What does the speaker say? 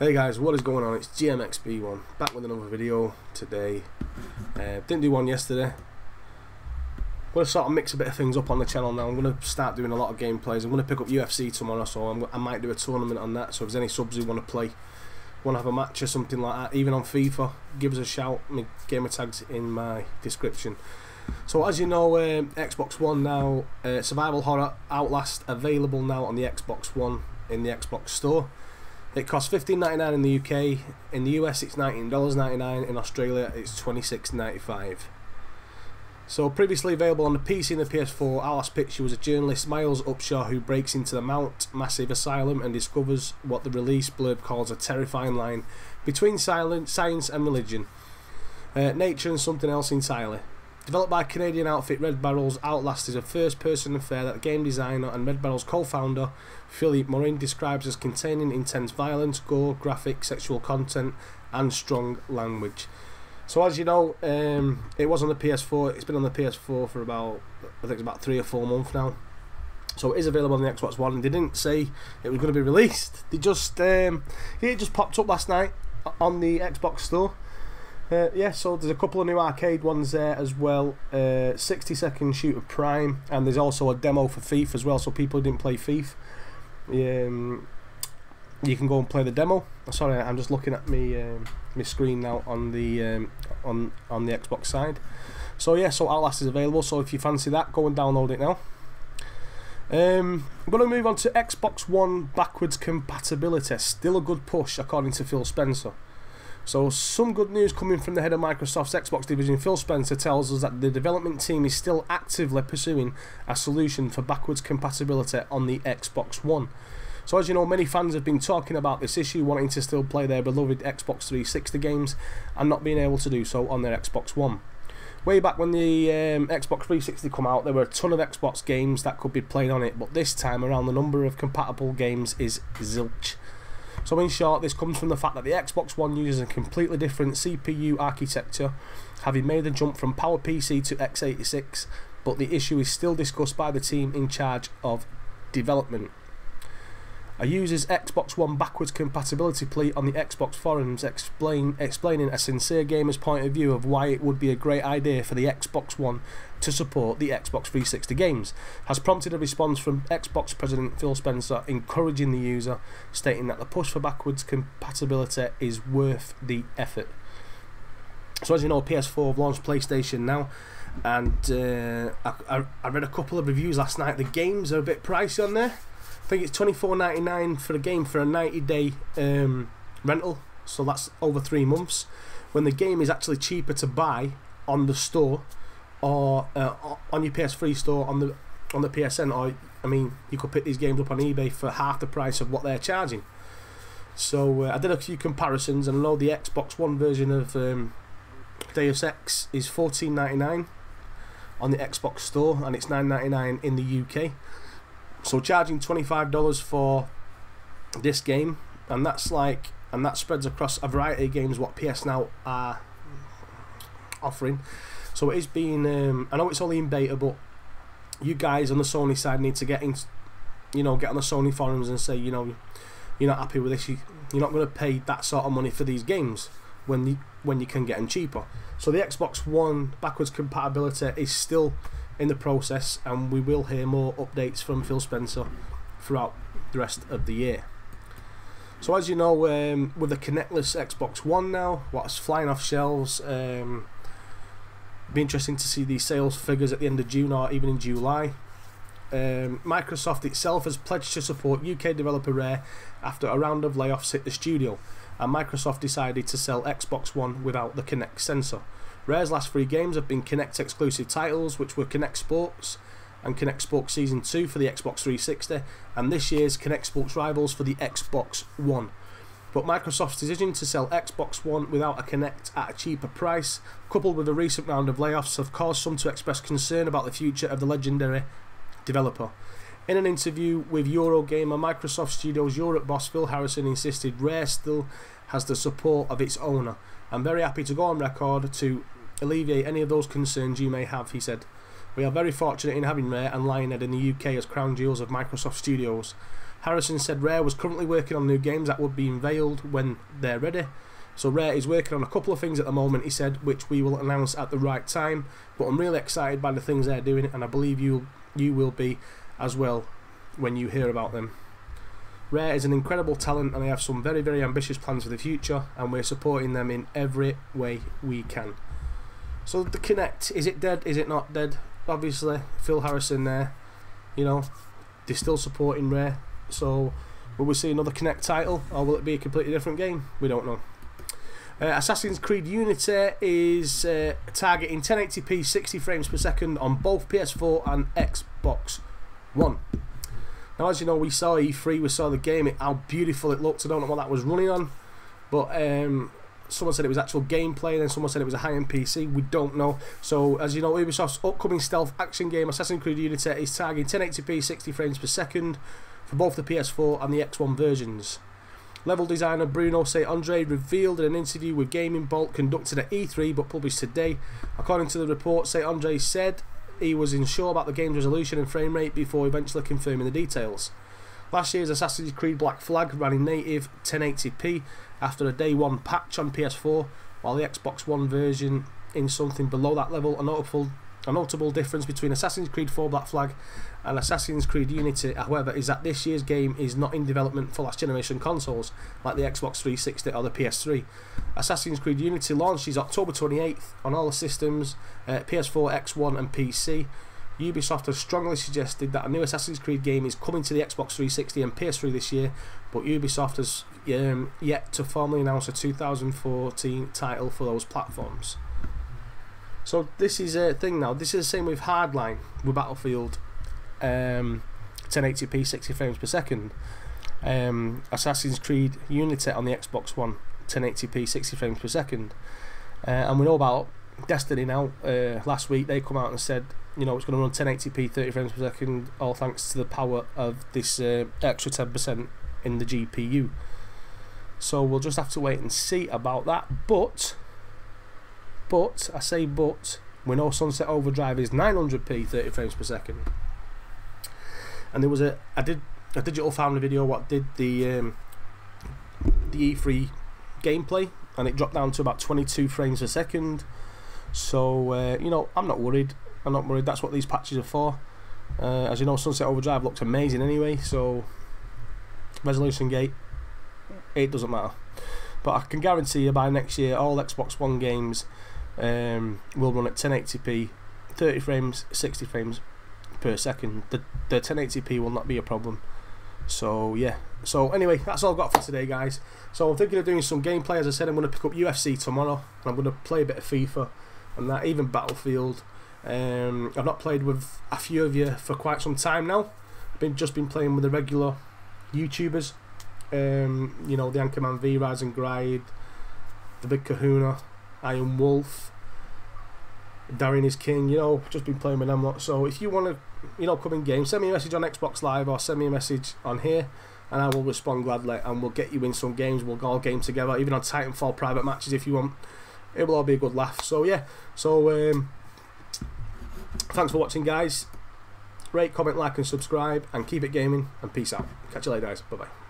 Hey guys, what is going on? It's GMXB1 back with another video today. Didn't do one yesterday. I'm going to sort of mix a bit of things up on the channel now. I'm going to start doing a lot of gameplays. I'm going to pick up UFC tomorrow, so I might do a tournament on that. So if there's any subs who want to play, want to have a match or something like that, even on FIFA, give us a shout. My gamer tags in my description. So as you know, Xbox One now, survival horror Outlast available now on the Xbox One in the Xbox store. It costs $15.99 in the UK. In the US it's $19.99. In Australia it's $26.95. So previously available on the PC and the PS4, our last picture was a journalist, Miles Upshaw, who breaks into the Mount Massive Asylum and discovers what the release blurb calls a terrifying line between science and religion, nature and something else entirely. Developed by Canadian outfit Red Barrel's, Outlast is a first-person affair that the game designer and Red Barrel's co-founder Philippe Morin describes as containing intense violence, gore, graphic, sexual content and strong language. So as you know, it was on the PS4. It's been on the PS4 for about, I think it's about 3 or 4 months now. So it is available on the Xbox One, and they didn't say it was going to be released. They just it just popped up last night on the Xbox store. Yeah, so there's a couple of new arcade ones there as well. 60-second shooter Prime, and there's also a demo for FIFA as well. So people who didn't play FIFA, you can go and play the demo. Sorry, I'm just looking at my screen now on the Xbox side. So yeah, so Outlast is available. So if you fancy that, go and download it now. I'm going to move on to Xbox One backwards compatibility. Still a good push, according to Phil Spencer. So some good news coming from the head of Microsoft's Xbox division. Phil Spencer tells us that the development team is still actively pursuing a solution for backwards compatibility on the Xbox One. So as you know, many fans have been talking about this issue, wanting to still play their beloved Xbox 360 games and not being able to do so on their Xbox One. Way back when the Xbox 360 come out, there were a ton of Xbox games that could be played on it, but this time around the number of compatible games is zilch. So in short, this comes from the fact that the Xbox One uses a completely different CPU architecture, having made the jump from PowerPC to x86, but the issue is still discussed by the team in charge of development. A user's Xbox One backwards compatibility plea on the Xbox forums explaining a sincere gamer's point of view of why it would be a great idea for the Xbox One to support the Xbox 360 games has prompted a response from Xbox President Phil Spencer encouraging the user, stating that the push for backwards compatibility is worth the effort. So as you know, PS4 have launched PlayStation now, and I read a couple of reviews last night. The games are a bit pricey on there. I think it's $24.99 for a game for a 90-day rental, so that's over 3 months, when the game is actually cheaper to buy on the store or on your PS3 store on the PSN, or I mean, you could pick these games up on eBay for half the price of what they're charging. So I did a few comparisons, and I know the Xbox One version of Deus Ex is $14.99 on the Xbox store, and it's $9.99 in the UK. So charging $25 for this game, and that spreads across a variety of games what PS Now are offering. So it is being, I know it's only in beta, but you guys on the Sony side need to get in, get on the Sony forums and say, you're not happy with this. You're not going to pay that sort of money for these games when you can get them cheaper. So the Xbox One backwards compatibility is still in the process, and we will hear more updates from Phil Spencer throughout the rest of the year. So as you know, with the connectless Xbox One now, what's flying off shelves, be interesting to see these sales figures at the end of June or even in July. Microsoft itself has pledged to support UK developer Rare after a round of layoffs hit the studio, and Microsoft decided to sell Xbox One without the Kinect sensor. Rare's last 3 games have been Kinect exclusive titles, which were Kinect Sports and Kinect Sports Season 2 for the Xbox 360, and this year's Kinect Sports Rivals for the Xbox One. But Microsoft's decision to sell Xbox One without a Kinect at a cheaper price, coupled with a recent round of layoffs, have caused some to express concern about the future of the legendary developer. In an interview with Eurogamer, Microsoft Studios Europe boss Phil Harrison insisted Rare still has the support of its owner. "I'm very happy to go on record to alleviate any of those concerns you may have," he said. "We are very fortunate in having Rare and Lionhead in the UK as crown jewels of Microsoft Studios. Harrison said Rare was currently working on new games that would be unveiled when they're ready. So Rare is working on a couple of things at the moment, he said, which we will announce at the right time. But I'm really excited by the things they're doing, and I believe you will be as well when you hear about them. Rare is an incredible talent, and they have some very, very ambitious plans for the future, and we're supporting them in every way we can. So the Kinect, is it dead? Is it not dead? Obviously, Phil Harrison there, you know, they're still supporting Rare. So will we see another Kinect title, or will it be a completely different game? We don't know. Assassin's Creed Unity is targeting 1080p 60 frames per second on both PS4 and Xbox One. Now, as you know, we saw E3, we saw the game, how beautiful it looked. I don't know what that was running on, but someone said it was actual gameplay, and then someone said it was a high-end PC. We don't know. So, as you know, Ubisoft's upcoming stealth action game, Assassin's Creed Unity, is targeting 1080p 60 frames per second for both the PS4 and the X1 versions. Level designer Bruno St. Andre revealed in an interview with Gaming Bolt conducted at E3 but published today. According to the report, St. Andre said he was unsure about the game's resolution and frame rate before eventually confirming the details. Last year's Assassin's Creed Black Flag ran in native 1080p after a day one patch on PS4, while the Xbox One version in something below that level. A notable difference between Assassin's Creed 4 Black Flag and Assassin's Creed Unity, however, is that this year's game is not in development for last generation consoles like the Xbox 360 or the PS3. Assassin's Creed Unity launches October 28th on all the systems, PS4, X1 and PC. Ubisoft has strongly suggested that a new Assassin's Creed game is coming to the Xbox 360 and PS3 this year, but Ubisoft has yet to formally announce a 2014 title for those platforms. So this is a thing now. This is the same with Hardline, with Battlefield 1080p 60 frames per second. Assassin's Creed Unity on the Xbox One 1080p 60 frames per second. And we know about Destiny now. Last week they come out and said, you know, it's going to run 1080p 30 frames per second, all thanks to the power of this extra 10% in the GPU. So we'll just have to wait and see about that. But I say but, we know Sunset Overdrive is 900p 30 frames per second. And there was a Digital Foundry video what did the E3 gameplay, and it dropped down to about 22 frames per second. So you know, I'm not worried. That's what these patches are for. As you know, Sunset Overdrive looks amazing anyway, so resolution gate, it doesn't matter. But I can guarantee you by next year all Xbox One games will run at 1080p 30 frames 60 frames per second. The 1080p will not be a problem. So yeah, so anyway, that's all I've got for today, guys. So I'm thinking of doing some gameplay. As I said, I'm going to pick up UFC tomorrow, and I'm going to play a bit of FIFA and that, even Battlefield. I've not played with a few of you for quite some time now. I've just been playing with the regular YouTubers, you know, the Anchorman V, Rise and Gride, the Big Kahuna, Iron Wolf, Darren is King, you know, just been playing with them lot. So if you want to, you know, come in game, send me a message on Xbox Live or send me a message on here, and I will respond gladly, and we'll get you in some games. We'll all game together, even on Titanfall private matches if you want. It will all be a good laugh. So yeah, so thanks for watching, guys. Rate, comment, like and subscribe, and keep it gaming, and peace out. Catch you later, guys. Bye bye.